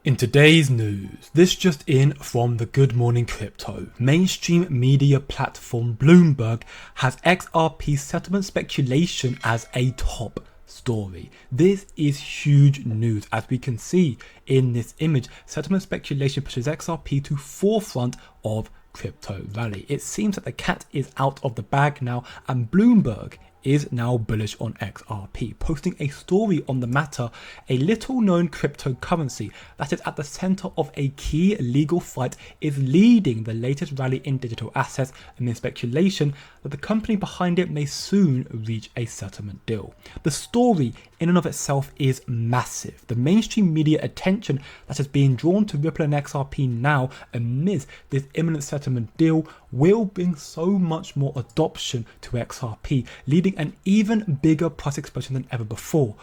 In today's news, this just in from the Good Morning Crypto. Mainstream media platform Bloomberg has XRP settlement speculation as a top story. This is huge news, as we can see in this image. Settlement speculation pushes XRP to forefront of crypto rally. It seems that the cat is out of the bag now, and Bloomberg is now bullish on XRP, posting a story on the matter. A little known cryptocurrency that is at the center of a key legal fight is leading the latest rally in digital assets, amid speculation that the company behind it may soon reach a settlement deal. The story in and of itself is massive. The mainstream media attention that is being drawn to Ripple and XRP now amidst this imminent settlement deal will bring so much more adoption to XRP, leading an even bigger price explosion than ever before.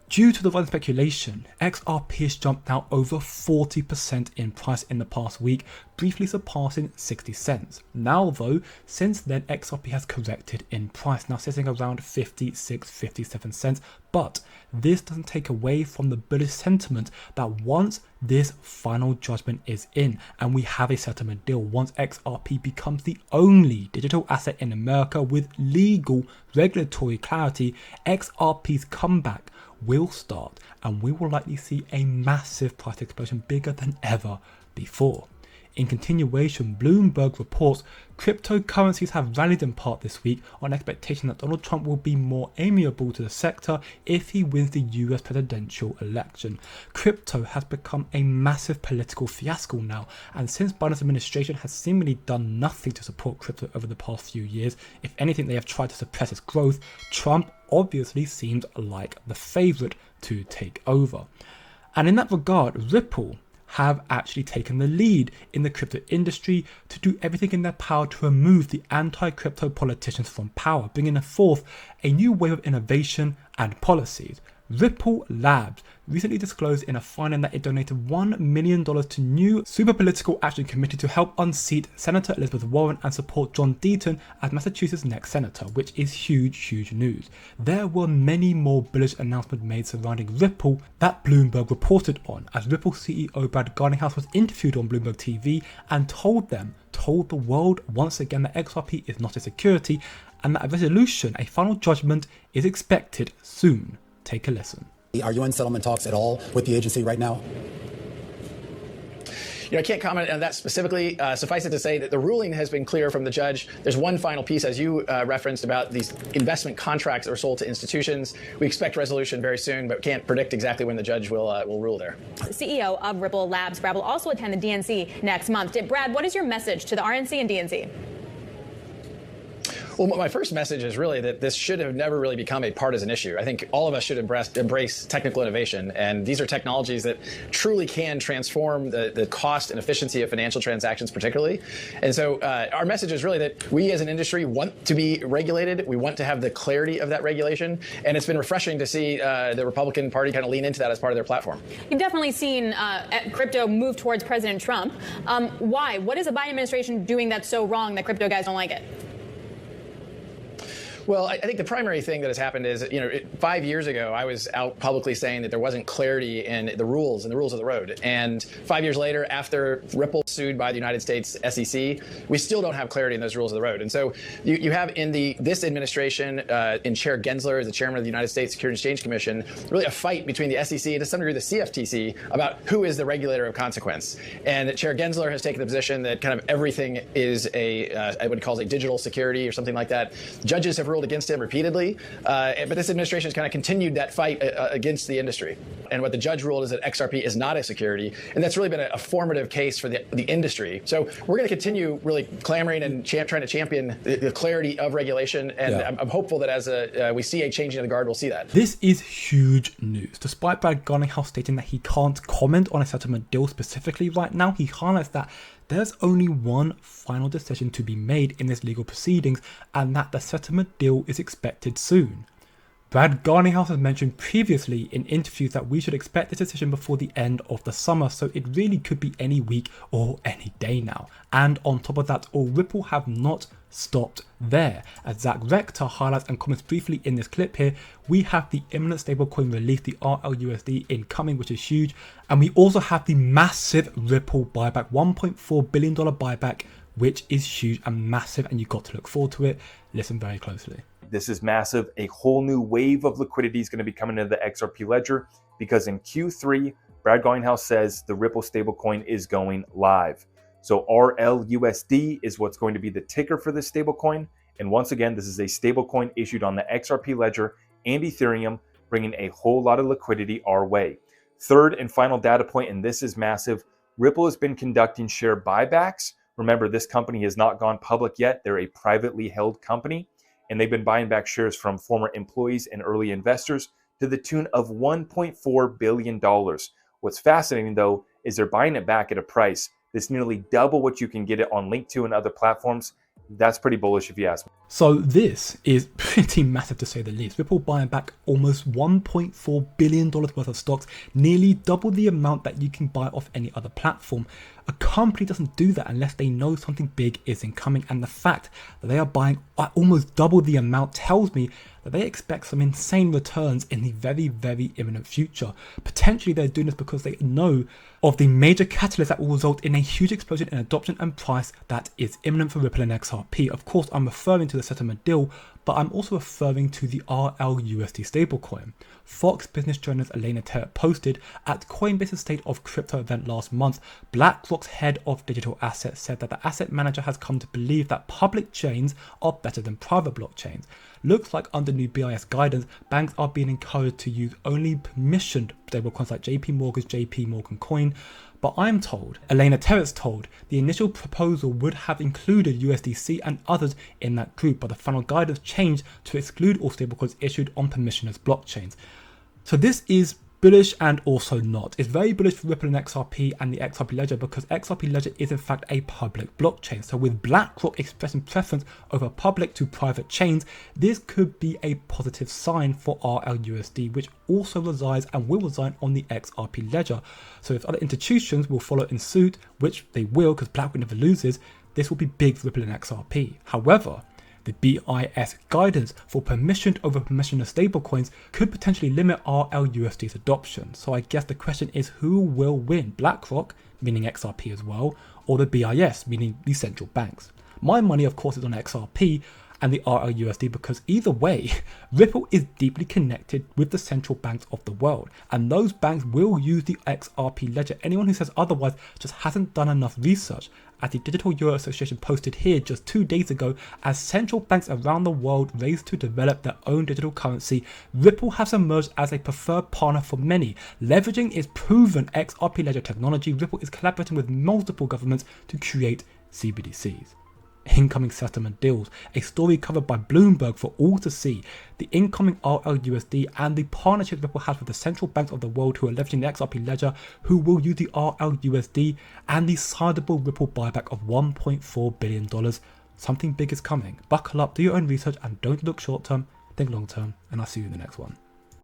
Due to the rising speculation, XRP has jumped now over 40% in price in the past week, briefly surpassing 60 cents. Now though, since then XRP has corrected in price, now sitting around 56-57 cents, but this doesn't take away from the bullish sentiment that once this final judgment is in and we have a settlement deal, once XRP becomes the only digital asset in America with legal regulatory clarity, XRP's comeback will start and we will likely see a massive price explosion bigger than ever before. In continuation, Bloomberg reports cryptocurrencies have rallied in part this week on expectation that Donald Trump will be more amiable to the sector if he wins the US presidential election. Crypto has become a massive political fiasco now, and since Biden's administration has seemingly done nothing to support crypto over the past few years, if anything they have tried to suppress its growth, Trump obviously seemed like the favourite to take over. And in that regard, Ripple have actually taken the lead in the crypto industry to do everything in their power to remove the anti-crypto politicians from power, bringing forth a new wave of innovation and policies. Ripple Labs recently disclosed in a filing that it donated $1 million to new Super Political Action Committee to help unseat Senator Elizabeth Warren and support John Deaton as Massachusetts' next senator, which is huge news. There were many more bullish announcements made surrounding Ripple that Bloomberg reported on, as Ripple CEO Brad Garlinghouse was interviewed on Bloomberg TV and told the world once again that XRP is not a security and that a resolution, a final judgment, is expected soon. Take a listen. Are you in settlement talks at all with the agency right now? I can't comment on that specifically. Suffice it to say that the ruling has been clear from the judge. There's one final piece, as you referenced, about these investment contracts that were sold to institutions. We expect resolution very soon, but can't predict exactly when the judge will rule there. CEO of Ripple Labs, Brad, will also attend the DNC next month. Brad, what is your message to the RNC and DNC? Well, my first message is really that this should have never really become a partisan issue. I think all of us should embrace technical innovation, and these are technologies that truly can transform the cost and efficiency of financial transactions particularly. And so our message is really that we as an industry want to be regulated. We want to have the clarity of that regulation, and it's been refreshing to see the Republican Party kind of lean into that as part of their platform. You've definitely seen crypto move towards President Trump. Why? What is the Biden administration doing that's so wrong that crypto guys don't like it? Well, I think the primary thing that has happened is, 5 years ago, I was out publicly saying that there wasn't clarity in the rules of the road. And 5 years later, after Ripple sued by the United States SEC, we still don't have clarity in those rules of the road. And so you have in this administration, in Chair Gensler as the chairman of the United States Securities and Exchange Commission, really a fight between the SEC and to some degree the CFTC about who is the regulator of consequence. And Chair Gensler has taken the position that kind of everything is what he calls a digital security or something like that. Judges have ruled against him repeatedly, but this administration has kind of continued that fight against the industry. And what the judge ruled is that XRP is not a security, and that's really been a formative case for the industry. So we're going to continue really clamoring and trying to champion the clarity of regulation, and yeah. I'm hopeful that as we see a changing of the guard, we'll see that. This is huge news. Despite Brad Garlinghouse stating that he can't comment on a settlement deal specifically right now, he highlights that there's only one final decision to be made in this legal proceedings, and that the settlement deal is expected soon. Brad Garlinghouse has mentioned previously in interviews that we should expect this decision before the end of the summer, so it really could be any week or any day now. And on top of that, Ripple have not stopped there. As Zach Rector highlights and comments briefly in this clip here, we have the imminent stablecoin release, the Rlusd, incoming, which is huge. And we also have the massive Ripple buyback, $1.4 billion buyback, which is huge and massive, and you've got to look forward to it. Listen very closely. This is massive. A whole new wave of liquidity is going to be coming into the XRP ledger because in Q3, Brad Garlinghouse says the Ripple stablecoin is going live. So Rlusd is what's going to be the ticker for this stablecoin. And once again, this is a stablecoin issued on the XRP ledger and Ethereum, bringing a whole lot of liquidity our way. Third and final data point, and this is massive, Ripple has been conducting share buybacks. Remember, this company has not gone public yet. They're a privately held company, and they've been buying back shares from former employees and early investors to the tune of $1.4 billion. What's fascinating, though, is they're buying it back at a price that's nearly double what you can get it on Link2 and other platforms. That's pretty bullish if you ask me. So this is pretty massive to say the least. Ripple buying back almost $1.4 billion worth of stocks, nearly double the amount that you can buy off any other platform. A company doesn't do that unless they know something big is incoming, and the fact that they are buying almost double the amount tells me that they expect some insane returns in the very, very imminent future. Potentially they're doing this because they know of the major catalyst that will result in a huge explosion in adoption and price that is imminent for Ripple and XRP. Of course, I'm referring to the settlement deal, but I'm also referring to the Rlusd stablecoin. Fox Business Journal's Elena Terrett posted, at Coinbase's State of Crypto event last month, BlackRock's head of digital assets said that the asset manager has come to believe that public chains are better than private blockchains. Looks like under new BIS guidance, banks are being encouraged to use only permissioned stablecoins like JP Morgan's JP Morgan coin. But I'm told, Elena Terrett's told, the initial proposal would have included USDC and others in that group, but the final guidance changed to exclude all stablecoins issued on permissionless blockchains. So this is bullish and also not. It's very bullish for Ripple and XRP and the XRP ledger because XRP ledger is in fact a public blockchain. So with BlackRock expressing preference over public to private chains, this could be a positive sign for Rlusd, which also resides and will reside on the XRP ledger. So if other institutions will follow in suit, which they will because BlackRock never loses, this will be big for Ripple and XRP. However, the BIS guidance for permissioned over permissionless stablecoins could potentially limit Rlusd's adoption. So I guess the question is, who will win? BlackRock, meaning XRP as well, or the BIS, meaning the central banks? My money, of course, is on XRP and the Rlusd because either way, Ripple is deeply connected with the central banks of the world, and those banks will use the XRP ledger. Anyone who says otherwise just hasn't done enough research. As the Digital Euro Association posted here just 2 days ago, as central banks around the world race to develop their own digital currency, Ripple has emerged as a preferred partner for many. Leveraging its proven XRP ledger technology, Ripple is collaborating with multiple governments to create CBDCs. Incoming settlement deals, a story covered by Bloomberg for all to see. The incoming Rlusd and the partnership Ripple has with the central banks of the world who are leveraging the XRP ledger, who will use the Rlusd, and the sizable Ripple buyback of $1.4 billion. Something big is coming. Buckle up, do your own research, and don't look short term, think long term, and I'll see you in the next one.